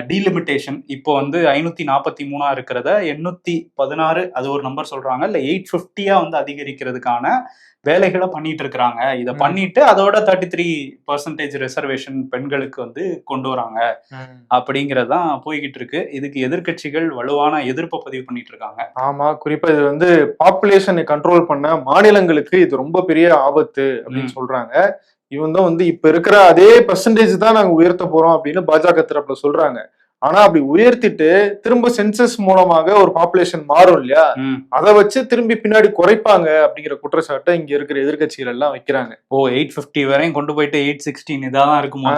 Delimitation இப்போ வந்து 543 இருக்கிறத 816 அது ஒரு நம்பர் சொல்றாங்க, இல்ல 850 வந்து அதிகரிக்கிறதுக்கான வேலைகளை பண்ணிட்டு இருக்கிறாங்க. இதை பண்ணிட்டு அதோட 33% ரிசர்வேஷன் பெண்களுக்கு வந்து கொண்டு வராங்க அப்படிங்கறதுதான் போய்கிட்டு இருக்கு. இதுக்கு எதிர்கட்சிகள் வலுவான எதிர்ப்பை பதிவு பண்ணிட்டு இருக்காங்க. ஆமா, குறிப்பா இது வந்து பாப்புலேஷனை கண்ட்ரோல் பண்ண மாநிலங்களுக்கு இது ரொம்ப பெரிய ஆபத்து அப்படின்னு சொல்றாங்க. இவன் தான் வந்து இப்ப இருக்கிற அதே பெர்சன்டேஜ் தான் நாங்க உயர்த்த போறோம் அப்படின்னு பாஜக தரப்புல சொல்றாங்க. ஆனா அப்படி உயர்த்திட்டு திரும்ப சென்சஸ் மூலமாக ஒரு பாப்புலேஷன் மாறும் இல்லையா, அதை வச்சு திரும்பி பின்னாடி குறைப்பாங்க அப்படிங்கிற குற்றச்சாட்டை இங்க இருக்கிற எதிர்கட்சிகள் எல்லாம் வைக்கிறாங்க. 850 வரையும் கொண்டு போயிட்டு 816 இதான் இருக்குமா,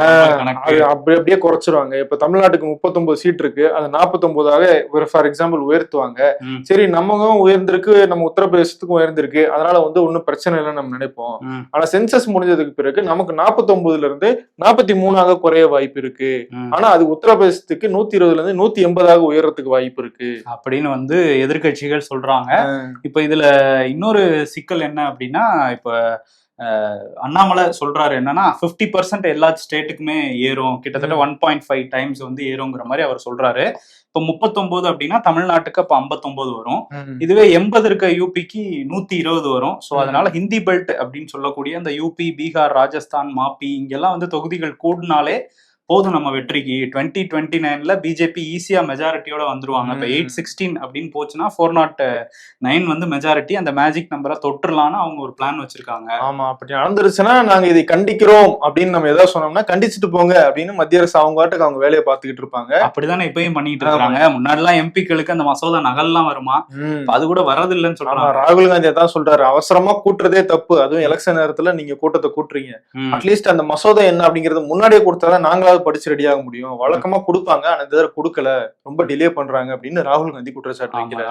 அப்படி அப்படியே குறைச்சிருவாங்க. இப்ப தமிழ்நாட்டுக்கு 39 சீட் இருக்கு, அது 49ஆக ஃபார் எக்ஸாம்பிள் உயர்த்துவாங்க. சரி, நம்மளும் உயர்ந்திருக்கு, நம்ம உத்தரப்பிரதேசத்துக்கும் உயர்ந்திருக்கு, அதனால வந்து ஒன்னும் பிரச்சனை இல்லைன்னு நம்ம நினைப்போம். ஆனா சென்சஸ் முடிஞ்சதுக்கு பிறகு நமக்கு 49ல இருந்து 43ஆக குறைய வாய்ப்பு இருக்கு. ஆனா அது உத்தரப்பிரதேசத்துக்கு 120ல இருந்து 180ஆக உயர்றதுக்கு வாய்ப்பு இருக்கு அப்படின்னு வந்து எதிர்கட்சிகள் சொல்றாங்க. இப்ப இதுல இன்னொரு சிக்கல் என்ன அப்படின்னா, இப்ப அண்ணாமலை சொல்றாரு என்னன்னா 50% எல்லா ஸ்டேட்டுக்குமே ஏறும், கிட்டத்தட்ட 1.5 டைம்ஸ் வந்து ஏறுங்கிற மாதிரி அவர் சொல்றாரு. இப்ப 39 அப்படின்னா தமிழ்நாட்டுக்கு அப்ப 59 வரும். இதுவே 80 இருக்க யூபிக்கு 120 வரும். சோ அதனால ஹிந்தி பெல்ட் அப்படின்னு சொல்லக்கூடிய அந்த யூபி, பீகார், ராஜஸ்தான், மாப்பி இங்கெல்லாம் வந்து தொகுதிகள் கூடினாலே போதும் நம்ம வெற்றிக்கு. 2029ல பிஜேபி ஈஸியா மெஜாரிட்டியோட வந்துருவாங்க. இப்ப 816 அப்படின்னு போச்சுன்னா 409 வந்து மெஜாரிட்டி, அந்த மேஜிக் நம்பரை தொட்டுலான்னு அவங்க ஒரு பிளான் வச்சிருக்காங்க. ஆமா, அப்படி நடந்துருச்சுன்னா நாங்க இதை கண்டிக்கிறோம் அப்படின்னு நம்ம ஏதாவது சொன்னோம்னா கண்டிச்சுட்டு போங்க அப்படின்னு மத்திய அரசு அவங்க வாட்டுக்கு அவங்க வேலையை பார்த்துக்கிட்டு இருப்பாங்க. அப்படிதானே இப்பயும் பண்ணிட்டு இருக்காங்க. முன்னாடி எல்லாம் எம்பிக்களுக்கு அந்த மசோதா நகல்லாம் வருமா, அது கூட வரது இல்லைன்னு சொல்றாங்க. ராகுல் காந்தி தான் சொல்றாரு, அவசரமா கூட்டுறதே தப்பு, அதுவும் எலெக்ஷன் நேரத்துல நீங்க கூட்டத்தை கூட்டுறீங்க, அட்லீஸ்ட் அந்த மசோதா என்ன அப்படிங்கறது முன்னாடியே கொடுத்தாதான் நாங்களாவது படிச்சு ரெடி ஆக முடியும். வழக்கமா கொடுப்பாங்க, ஆனா இந்த தடவை கொடுக்கல, ரொம்ப டிலே பண்றாங்க அப்படின்னு ராகுல் காந்தி குற்றச்சாட்டு வைக்கிறார்.